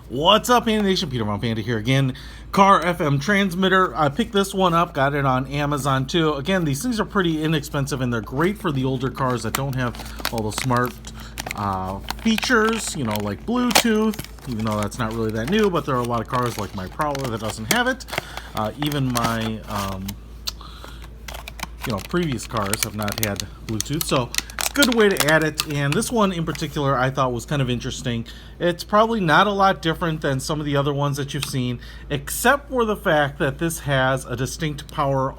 What's up, Panda Nation? Peter Von Panda here again. Car FM transmitter. I picked this one up, got it on Amazon too. Again, these things are pretty inexpensive and they're great for the older cars that don't have all the smart features, you know, like Bluetooth, even though that's not really that new, but there are a lot of cars like my Prowler that doesn't have it. Even my previous cars have not had Bluetooth, so good way to add it. And this one in particular I thought was kind of interesting. It's probably not a lot different than some of the other ones that you've seen, except for the fact that this has a distinct power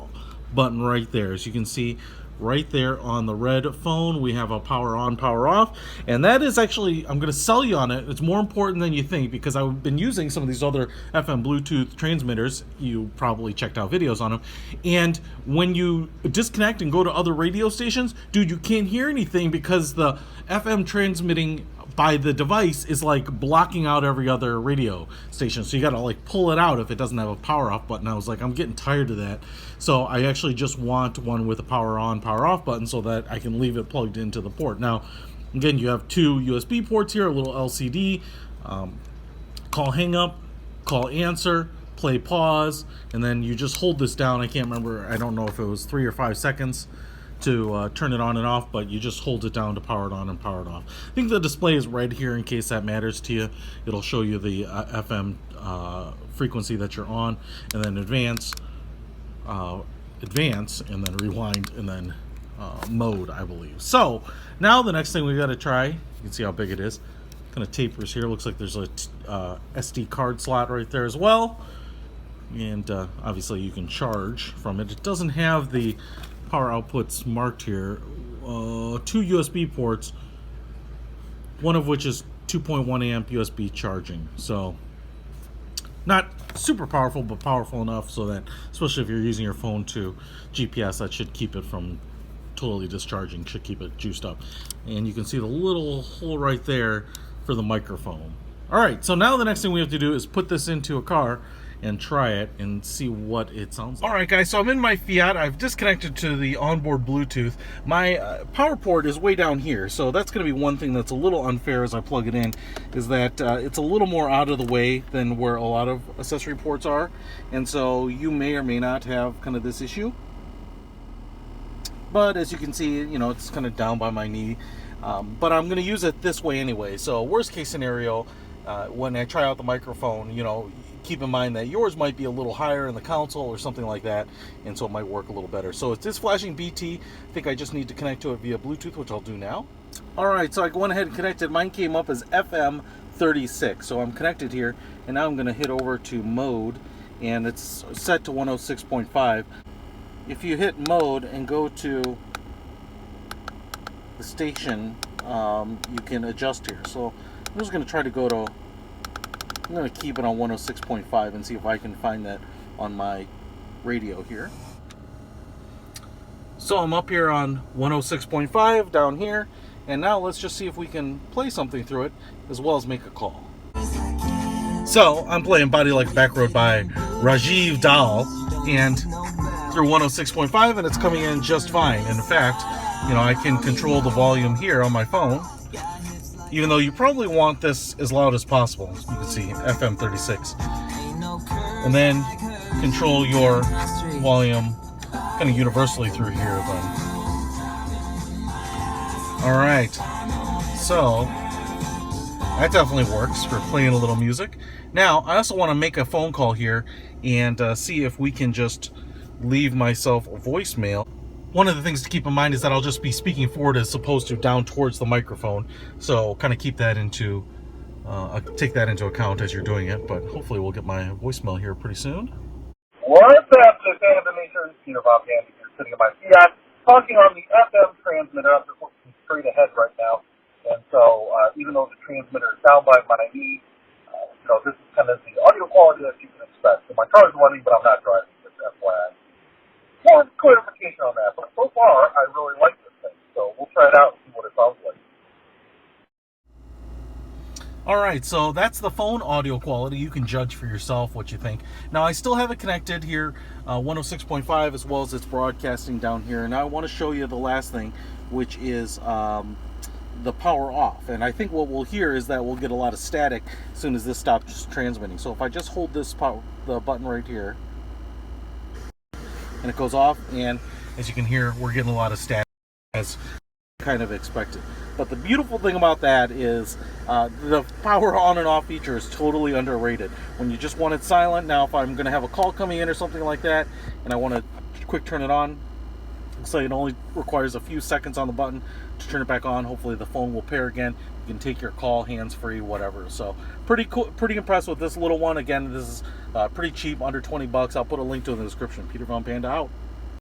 button right there. As you can see right there on the red phone, we have a power on, power off, and that is actually, I'm going to sell you on it. It's more important than you think, because I've been using some of these other FM Bluetooth transmitters. You probably checked out videos on them, and when you disconnect and go to other radio stations, dude, you can't hear anything because the FM transmitting by the device is like blocking out every other radio station, so you gotta like pull it out if it doesn't have a power off button. I was like, I'm getting tired of that, so I actually just want one with a power on, power off button so that I can leave it plugged into the port. Now again, you have two USB ports here, a little LCD, call hang up, call answer, play pause, and then you just hold this down. I can't remember, I don't know if it was 3 or 5 seconds to turn it on and off, but you just hold it down to power it on and power it off. I think the display is red here in case that matters to you. It'll show you the FM frequency that you're on, and then advance, and then rewind, and then mode, I believe. So now the next thing we got to try, you can see how big it is. Kind of tapers here. Looks like there's a SD card slot right there as well, and obviously you can charge from it. It doesn't have the power outputs marked here. 2 USB ports, one of which is 2.1 amp USB charging, so not super powerful, but powerful enough so that, especially if you're using your phone to GPS, that should keep it from totally discharging, should keep it juiced up. And you can see the little hole right there for the microphone. Alright, so now the next thing we have to do is put this into a car and try it and see what it sounds like. Alright guys, so I'm in my Fiat. I've disconnected to the onboard Bluetooth. My power port is way down here, so that's going to be one thing that's a little unfair as I plug it in, is that it's a little more out of the way than where a lot of accessory ports are, and so you may or may not have kind of this issue. But as you can see, you know, it's kind of down by my knee, but I'm going to use it this way anyway. So worst case scenario, when I try out the microphone, you know, keep in mind that yours might be a little higher in the console or something like that, and so it might work a little better. So it is flashing BT. I think I just need to connect to it via Bluetooth, which I'll do now. Alright, so I went ahead and connected. Mine came up as FM 36, so I'm connected here, and now I'm going to hit over to mode, and it's set to 106.5. If you hit mode and go to the station, you can adjust here. So I'm just going to try to go to, I'm going to keep it on 106.5 and see if I can find that on my radio here. So I'm up here on 106.5 down here, and now let's just see if we can play something through it as well as make a call. So I'm playing Body Like Back Road by Rajiv Dal, and through 106.5, and it's coming in just fine. And in fact, you know, I can control the volume here on my phone, even though you probably want this as loud as possible. You can see FM 36, and then control your volume kind of universally through here then. Alright, so that definitely works for playing a little music. Now I also want to make a phone call here and see if we can just leave myself a voicemail. One of the things to keep in mind is that I'll just be speaking forward as opposed to down towards the microphone, so kind of keep that into take that into account as you're doing it. But hopefully we'll get my voicemail here pretty soon. What's up, the Panda Nation? Peter Von Panda here, sitting in my Fiat, talking on the FM transmitter. I'm just looking straight ahead right now, and so even though the transmitter is down by my knee, you know, this is kind of the audio quality that you can expect. So my car is running, but I'm not driving. Just FYI. More clarification on that, but so far I really like this thing, so we'll try it out and see what it sounds like. Alright, so that's the phone audio quality. You can judge for yourself what you think. Now I still have it connected here, 106.5, as well as it's broadcasting down here. And now I want to show you the last thing, which is the power off. And I think what we'll hear is that we'll get a lot of static as soon as this stops transmitting. So if I just hold this the button right here, and it goes off, and as you can hear, we're getting a lot of static as kind of expected. But the beautiful thing about that is the power on and off feature is totally underrated. When you just want it silent, now if I'm going to have a call coming in or something like that, and I want to quick turn it on, so it only requires a few seconds on the button to turn it back on. Hopefully the phone will pair again. You can take your call hands-free, whatever. So pretty cool, pretty impressed with this little one. Again, this is pretty cheap, under 20 bucks. I'll put a link to it in the description. Peter von Panda out.